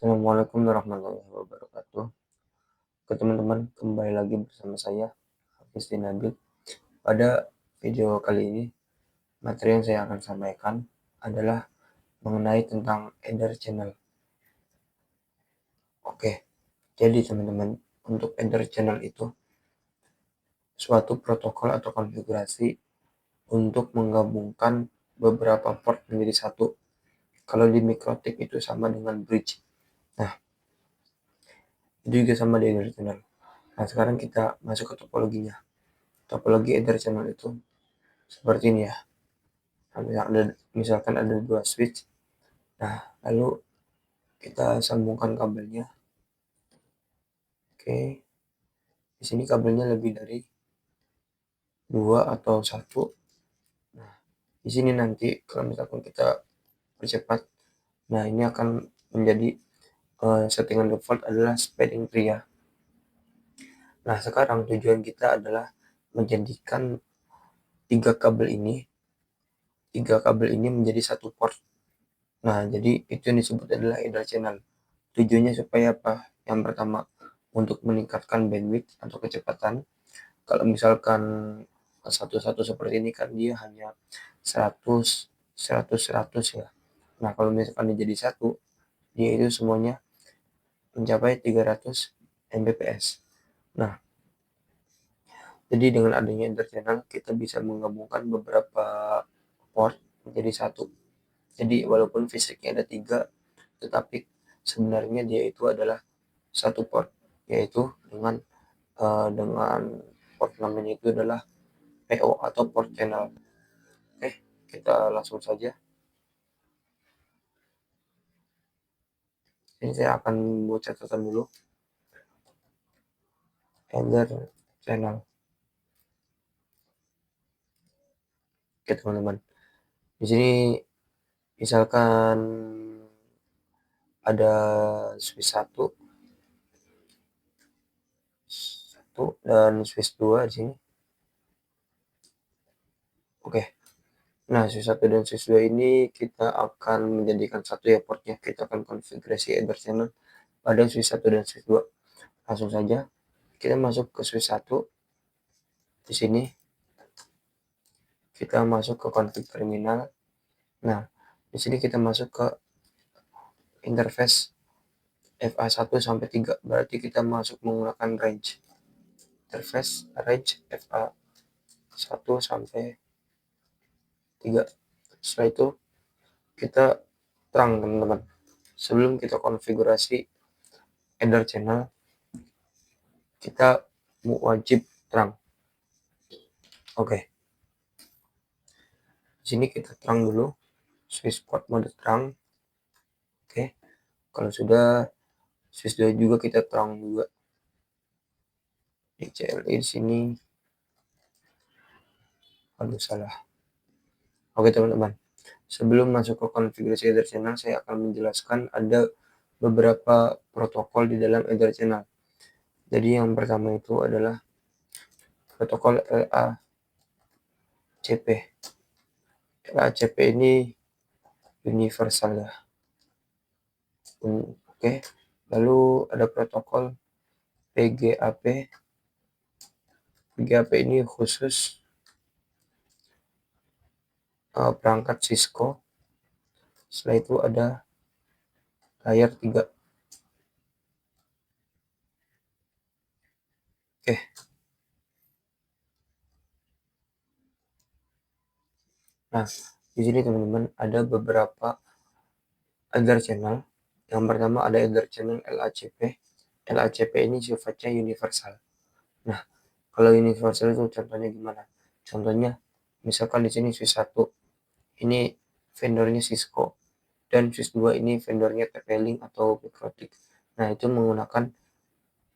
Assalamualaikum warahmatullahi wabarakatuh. Oke teman-teman, kembali lagi bersama saya, Hafiz Nabil. Pada video kali ini, materi yang saya akan sampaikan adalah mengenai tentang Eder Channel. Oke, jadi teman-teman, untuk Eder Channel itu suatu protokol atau konfigurasi untuk menggabungkan beberapa port menjadi satu. Kalau di Mikrotik itu sama dengan bridge. Nah, itu juga sama di Eder Channel. Nah, sekarang kita masuk ke topologinya. Topologi Eder Channel itu seperti ini ya. Misalkan ada dua switch. Nah, lalu kita sambungkan kabelnya. Oke, di sini kabelnya lebih dari 2 atau 1. Nah, di sini nanti kalau misalkan kita percepat, nah ini akan menjadi settingan default adalah spreading tree ya. Nah, sekarang tujuan kita adalah menjadikan tiga kabel ini menjadi satu port. Nah, jadi itu yang disebut adalah Eder Channel. Tujuannya supaya apa? Yang pertama, untuk meningkatkan bandwidth atau kecepatan. Kalau misalkan satu-satu seperti ini kan dia hanya 100, 100, 100 ya. Nah, kalau misalkan dia jadi satu, dia itu semuanya mencapai 300 Mbps. Nah, jadi dengan adanya Eder Channel, kita bisa menggabungkan beberapa port menjadi satu. Jadi walaupun fisiknya ada 3, tetapi sebenarnya dia itu adalah satu port, yaitu dengan port namanya itu adalah PO atau port channel. Oke, kita langsung saja. Ini saya akan buat catatan dulu. Eder Channel. Oke teman-teman. Di sini misalkan ada switch 1 dan switch 2 di sini. Oke. Nah, switch 1 dan switch 2 ini kita akan menjadikan satu ya portnya. Kita akan konfigurasi Eder Channel pada switch 1 dan switch 2. Langsung saja kita masuk ke switch 1. Di sini kita masuk ke config terminal. Nah, di sini kita masuk ke interface FA1 sampai 3. Berarti kita masuk menggunakan range. Interface range FA1 sampai 3. Setelah itu kita terang teman-teman. Sebelum kita konfigurasi Eder Channel, kita wajib terang. Oke. Di sini kita terang dulu. Switch port mode terang. Oke. Kalau sudah, switch 2 juga kita terang juga. Di CLI di sini. Aduh, salah. Oke teman-teman. Sebelum masuk ke konfigurasi Eder Channel, saya akan menjelaskan ada beberapa protokol di dalam Eder Channel. Jadi yang pertama itu adalah protokol LACP. LACP ini universal ya. Oke. Lalu ada protokol PGAP. PGAP ini khusus perangkat Cisco. Setelah itu ada layer 3. Oke. Nah, di sini teman-teman ada beberapa Eder Channel. Yang pertama ada Eder Channel LACP. LACP ini sifatnya universal. Nah, kalau universal itu contohnya gimana? Contohnya, misalkan di sini switch 1 ini vendornya Cisco dan switch 2 ini vendornya TP-Link atau Mikrotik. Nah, itu menggunakan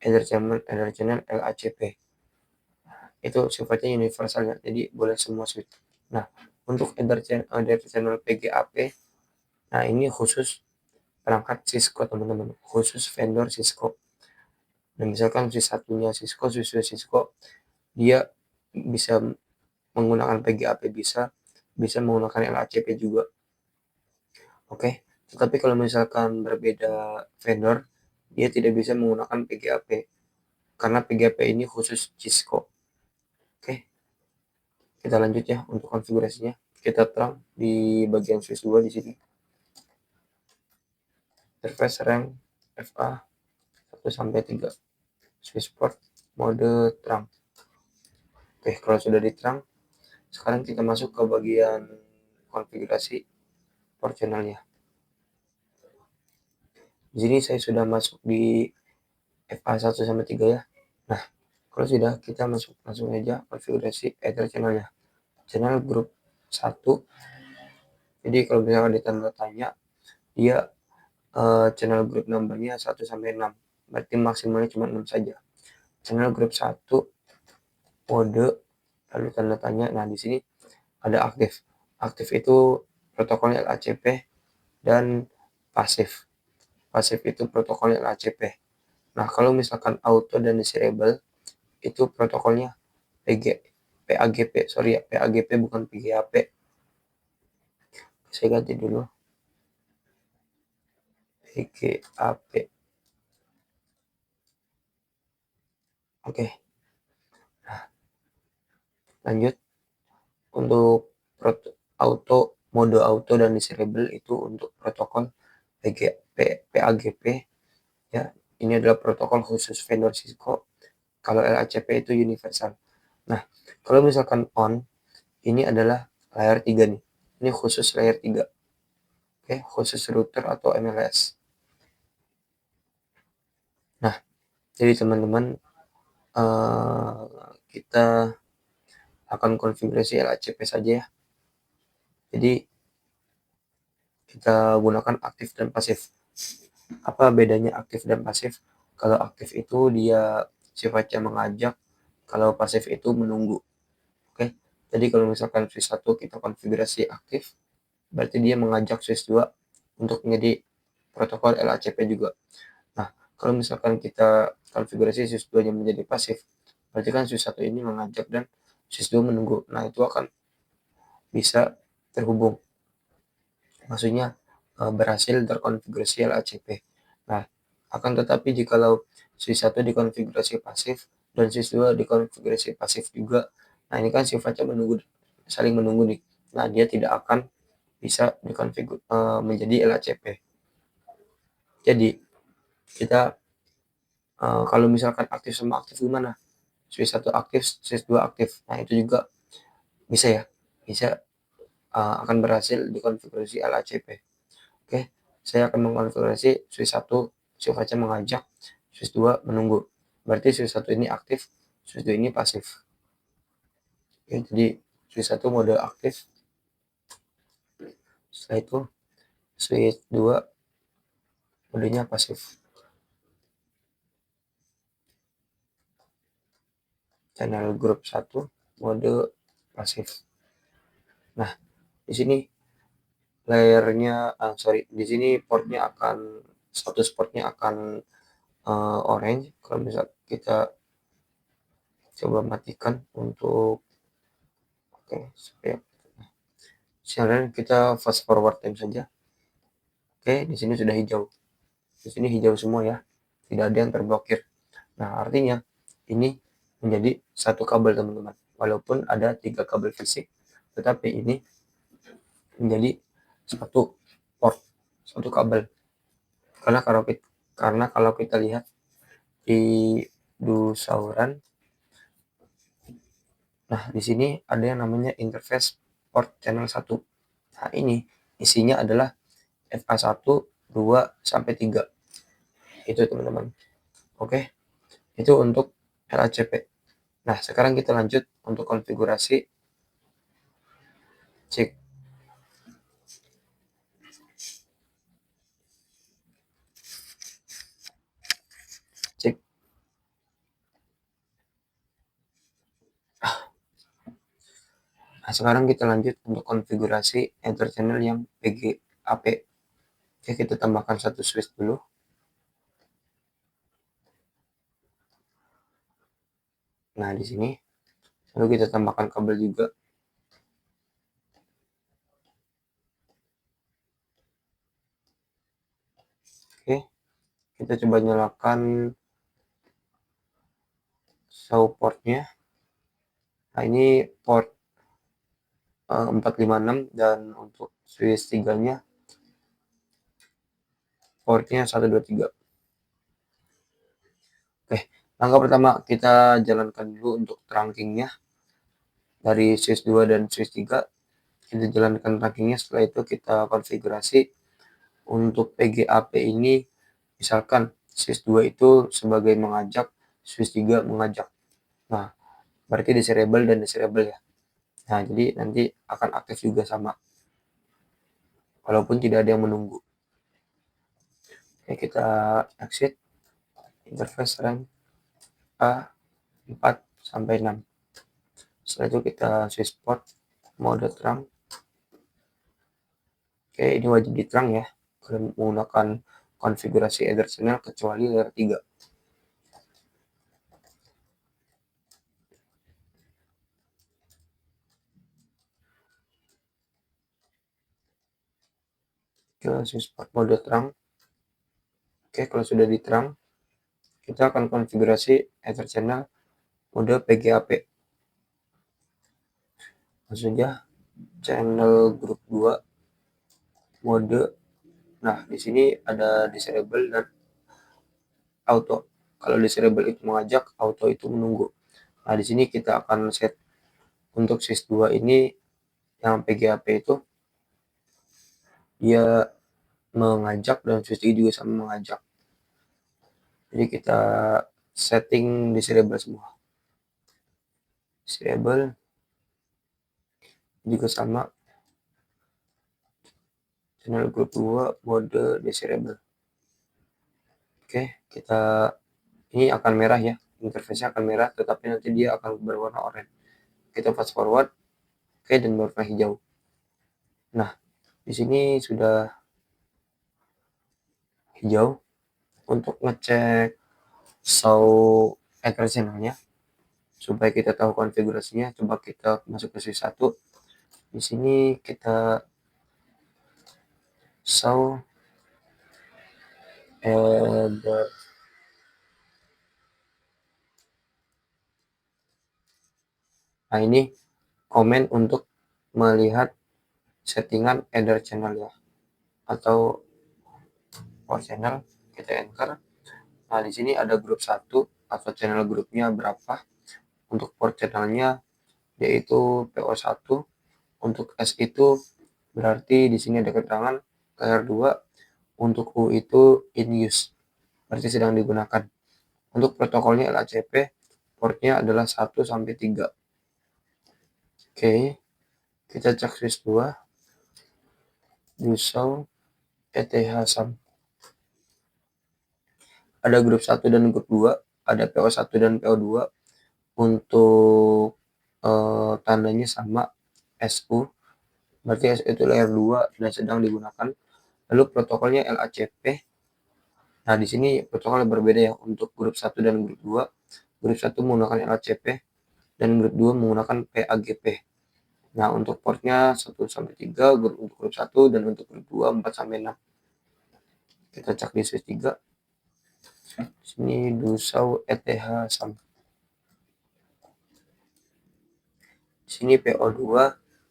Eder Channel LACP. Itu sifatnya universal ya, jadi boleh semua switch. Nah, untuk Eder Channel PGAP, nah ini khusus perangkat Cisco teman-teman, khusus vendor Cisco. Dan misalkan switch satunya Cisco, switch Cisco, dia bisa menggunakan PGAP, bisa menggunakan LACP juga. Oke, Tetapi kalau misalkan berbeda vendor, dia tidak bisa menggunakan PGAP karena PGAP ini khusus Cisco. Oke, kita lanjut ya untuk konfigurasinya. Kita terang di bagian switch 2 di sini. Interface rank FA 1 sampai 3. Switch port mode terang. Oke, kalau sudah diterang, sekarang kita masuk ke bagian konfigurasi port channelnya. Di sini saya sudah masuk di FA 1 sampai 3 ya. Nah, kalau sudah, kita masuk langsung aja konfigurasi Ether channelnya. Channel grup 1. Jadi kalau misalkan ditanda tanya, dia channel grup numbernya 1 sampai 6. Berarti maksimalnya cuma 6 saja. Channel grup 1 mode lalu tanda tanya. Nah, di sini ada aktif. Aktif itu protokolnya LACP dan pasif. Pasif itu protokolnya LACP. Nah, kalau misalkan auto dan disable itu protokolnya PAGP, sorry ya, PAGP bukan PGAP. Saya ganti dulu. PGAP. Oke. Nah, lanjut. Untuk mode auto dan disable itu untuk protokol PAGP ya. Ini adalah protokol khusus vendor Cisco. Kalau LACP itu universal. Nah, kalau misalkan on, ini adalah layer 3 nih. Ini khusus layer 3. Oke, khusus router atau MLS. Nah, jadi teman-teman, kita akan konfigurasi LACP saja ya. Jadi kita gunakan aktif dan pasif. Apa bedanya aktif dan pasif? Kalau aktif itu dia sifatnya mengajak, kalau pasif itu menunggu. Oke. Jadi kalau misalkan switch 1 kita konfigurasi aktif, berarti dia mengajak switch 2 untuk menjadi protokol LACP juga. Nah, kalau misalkan kita konfigurasi switch 2-nya menjadi pasif, berarti kan switch 1 ini mengajak dan switch 2 menunggu. Nah, itu akan bisa terhubung. Maksudnya berhasil terkonfigurasi LACP. Nah, akan tetapi jikalau switch 1 dikonfigurasi pasif dan switch 2 dikonfigurasi pasif juga, nah ini kan sifatnya menunggu, saling menunggu nih. Nah, dia tidak akan bisa menjadi LACP. Jadi, kita kalau misalkan aktif sama aktif gimana? Switch 1 aktif, switch 2 aktif. Nah, itu juga bisa ya. Bisa akan berhasil dikonfigurasi LACP. Oke, saya akan mengkonfigurasi switch 1 sifatnya mengajak, switch 2 menunggu. Berarti switch 1 ini aktif, switch 2 ini pasif. Oke, jadi switch 1 mode aktif. Setelah itu switch 2 modenya pasif. Channel grup 1 mode pasif. Nah, di sini layernya di sini portnya akan status portnya akan orange. Kalau misal kita coba matikan untuk oke, supaya sekarang kita fast forward time saja. Oke, di sini sudah hijau. Di sini hijau semua ya. Tidak ada yang terblokir. Nah, artinya ini menjadi satu kabel, teman-teman. Walaupun ada 3 kabel fisik, tetapi ini menjadi satu port, satu kabel. Karena kalau kita lihat di Dusauran, nah di sini ada yang namanya interface port channel 1. Nah, ini isinya adalah FA1, 2 sampai 3. Itu teman-teman. Oke. Itu untuk LACP. Nah, sekarang kita lanjut untuk konfigurasi cek. Cek. Nah, sekarang kita lanjut untuk konfigurasi Ether channel yang PGAP. Oke, kita tambahkan satu switch dulu. Nah, di sini lalu kita tambahkan kabel juga. Kita coba nyalakan show portnya. Nah, ini port 456 dan untuk switch 3-nya portnya 123. Oke, langkah pertama kita jalankan dulu untuk trunkingnya dari switch 2 dan switch 3. Kita jalankan trunkingnya, setelah itu kita konfigurasi untuk PGAP ini. Misalkan switch 2 itu sebagai mengajak, switch 3 mengajak. Nah, berarti disable dan disable ya. Nah, jadi nanti akan aktif juga sama, walaupun tidak ada yang menunggu. Oke, kita exit interface rank A4 sampai 6. Setelah itu kita switch port mode trunk. Oke, ini wajib di trunk ya, menggunakan konfigurasi Ether channel kecuali layer 3. Ke switch port mode trunk. Oke, kalau sudah di trunk, kita akan konfigurasi Ether channel mode PGAP. Maksudnya channel group 2 mode. Nah, di sini ada disable dan auto. Kalau disable itu mengajak, auto itu menunggu. Nah, di sini kita akan set untuk switch 2 ini yang PGAP itu dia mengajak dan switch 3 juga sama mengajak. Jadi kita setting disable semua. Disable juga sama, channel group 2 mode disable. Oke, kita ini akan merah ya, interface-nya akan merah, tetapi nanti dia akan berwarna oranye. Kita fast forward, oke, dan berwarna hijau. Nah, di sini sudah hijau. Untuk ngecek show Ether channelnya supaya kita tahu konfigurasinya, coba kita masuk ke switch 1. Di sini kita show Ether. Nah, ini komen untuk melihat settingan Ether channel ya, atau power channel. Kita enter. Nah, di sini ada grup 1 atau channel grupnya berapa. Untuk port channelnya yaitu PO1. Untuk S itu berarti di sini ada keterangan layer 2. Untuk U itu in use, berarti sedang digunakan. Untuk protokolnya LACP, portnya adalah 1 sampai 3. Oke, kita cek switch 2. Do show ETH sum. Ada grup 1 dan grup 2, ada PO1 dan PO2. Untuk tandanya sama, SU, berarti SU itu layer 2 dan sedang digunakan. Lalu protokolnya LACP. Nah, di sini protokolnya berbeda ya, untuk grup 1 dan grup 2. Grup 1 menggunakan LACP dan grup 2 menggunakan PAGP. Nah, untuk portnya 1 sampai 3 untuk grup 1 dan untuk grup 2 4 sampai 6. Kita cek di switch 3. Sini do show ETH sum. Sini PO2,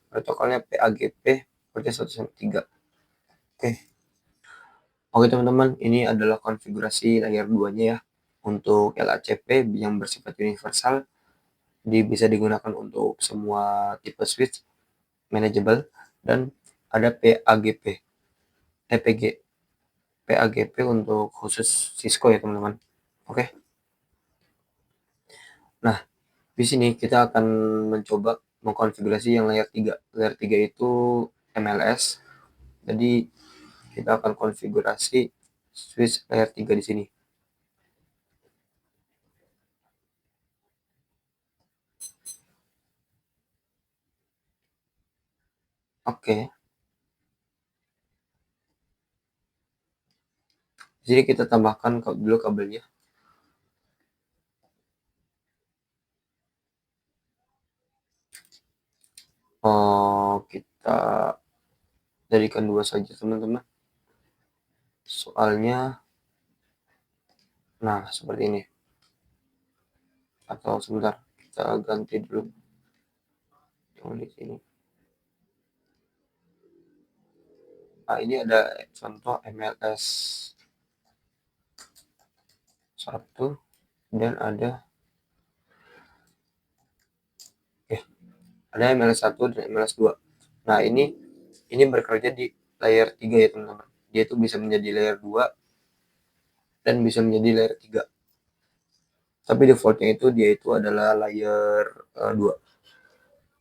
protokolnya PAGP, portnya 1 sampai 3. Oke. Oke teman-teman, ini adalah konfigurasi layer 2-nya ya. Untuk LACP yang bersifat universal, bisa digunakan untuk semua tipe switch, manageable, dan ada PAGP, EPG, PAGP untuk khusus Cisco ya teman-teman. Oke. Nah, di sini kita akan mencoba mengkonfigurasi yang layer 3. Layer 3 itu MLS. Jadi kita akan konfigurasi switch layer 3 di sini. Oke. Jadi kita tambahkan dulu kabelnya. Kita jadikan 2 saja teman-teman. Soalnya Nah, seperti ini. Atau sebentar, kita ganti dulu yang di sini. Nah, ini ada contoh MLS 1 dan ada MLS 1 dan MLS 2. Nah, ini bekerja di layer 3 ya, teman-teman. Dia itu bisa menjadi layer 2 dan bisa menjadi layer 3. Tapi defaultnya itu dia itu adalah layer 2.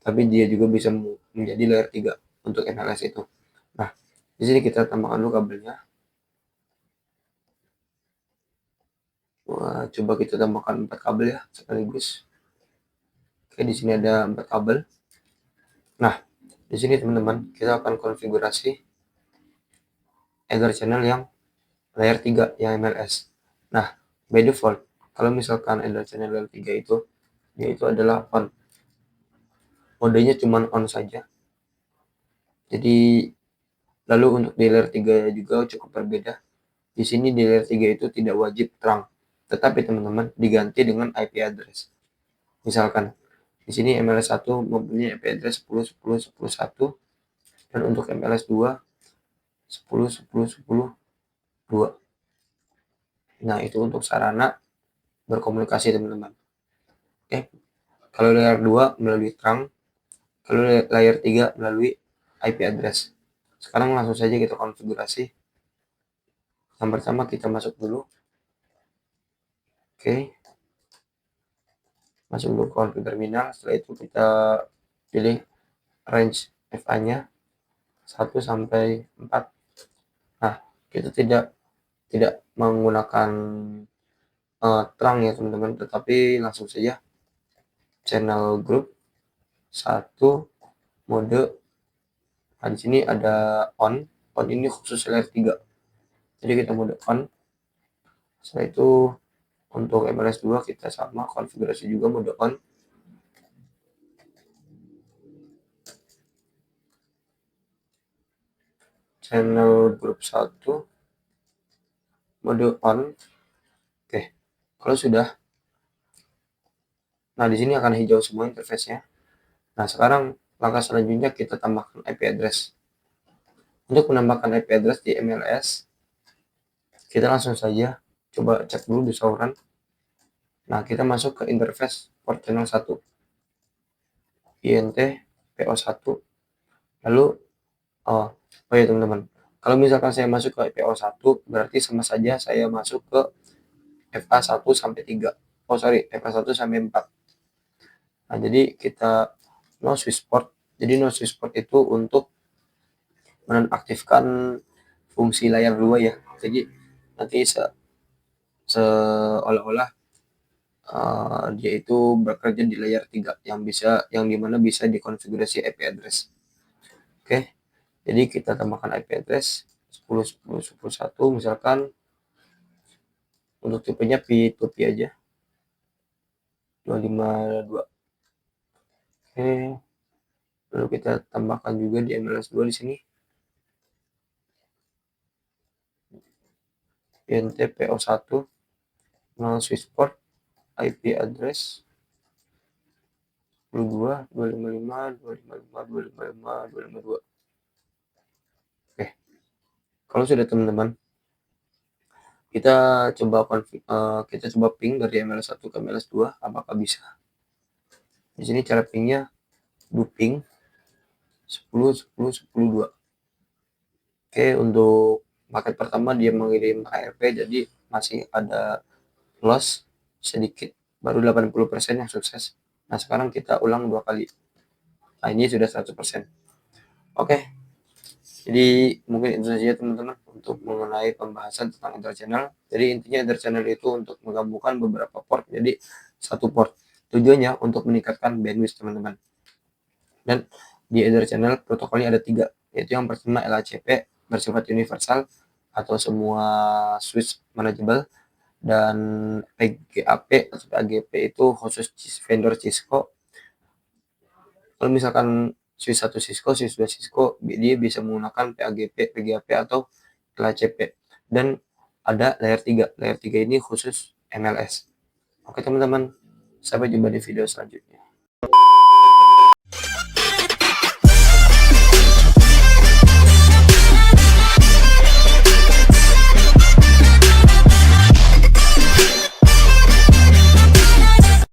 Tapi dia juga bisa menjadi layer 3 untuk MLS itu. Nah, di sini kita tambahkan dulu kabelnya. Wah, coba kita tambahkan 4 kabel ya sekaligus. Oke, di sini ada 4 kabel. Nah, di sini teman-teman kita akan konfigurasi Ether channel yang layer 3 yang MLS. Nah, by default kalau misalkan Ether channel layer 3 itu dia itu adalah on. Modenya cuma on saja. Jadi lalu untuk di layer 3 juga cukup berbeda. Di sini di layer 3 itu tidak wajib terang. Tetapi teman-teman diganti dengan IP address. Misalkan di sini MLS 1 mempunyai IP address 10.10.10.1 dan untuk MLS 2 10.10.10.2. Nah, itu untuk sarana berkomunikasi teman-teman. Oke. Kalau layer 2 melalui terang, kalau layer 3 melalui IP address. Sekarang langsung saja kita konfigurasi. Yang pertama kita masuk dulu. Oke. Masuk dulu ke konfig terminal. Setelah itu kita pilih range FA-nya 1 sampai 4. Nah, kita tidak menggunakan terang ya teman-teman, tetapi langsung saja channel group 1 mode. Nah, di sini ada on ini khusus layer 3. Jadi kita mode on. Setelah itu untuk MLS 2 kita sama konfigurasi juga mode on. Channel group 1 mode on. Oke. Kalau sudah, nah di sini akan hijau semua interface-nya. Nah, sekarang langkah selanjutnya kita tambahkan IP address. Untuk menambahkan IP address di MLS, kita langsung saja coba cek dulu di saluran. Nah, kita masuk ke interface port channel 1. INT PO1. Lalu oh ya teman-teman. Kalau misalkan saya masuk ke PO1 berarti sama saja saya masuk ke FA1 sampai 3. Oh sorry, FA1 sampai 4. Nah, jadi kita no switch port. Jadi no switch port itu untuk menonaktifkan fungsi layar 2 ya. Jadi nanti seolah-olah dia itu bekerja di layar 3 yang dimana bisa dikonfigurasi IP address. Oke. Jadi kita tambahkan IP address 10.10.10.1 misalkan. Untuk tipenya P2P aja. 252. Oke. Lalu kita tambahkan juga di MLS 2 di sini. INT PO1 0 switch port IP address 22 255 255 255 252. Oke. Kalau sudah teman-teman, kita coba ping dari MLS 1 ke MLS 2 apakah bisa. Di sini cara pingnya looping 10.10.10.2. Oke, untuk paket pertama dia mengirim ARP jadi masih ada loss sedikit, baru 80% yang sukses. Nah, sekarang kita ulang 2 kali. Nah, ini sudah 100%. Oke. Jadi mungkin itu saja teman-teman untuk mengenai pembahasan tentang interchannel. Jadi intinya interchannel itu untuk menggabungkan beberapa port jadi satu port. Tujuannya untuk meningkatkan bandwidth teman-teman. Dan di interchannel protokolnya ada 3, yaitu yang pertama LACP bersifat universal atau semua switch manageable, dan PGAP atau AGP itu khusus vendor Cisco. Kalau misalkan switch 1 Cisco, switch 2 Cisco, dia bisa menggunakan PGAP atau LACP. Dan ada layer 3. Layer 3 ini khusus MLS. Oke teman-teman, sampai jumpa di video selanjutnya.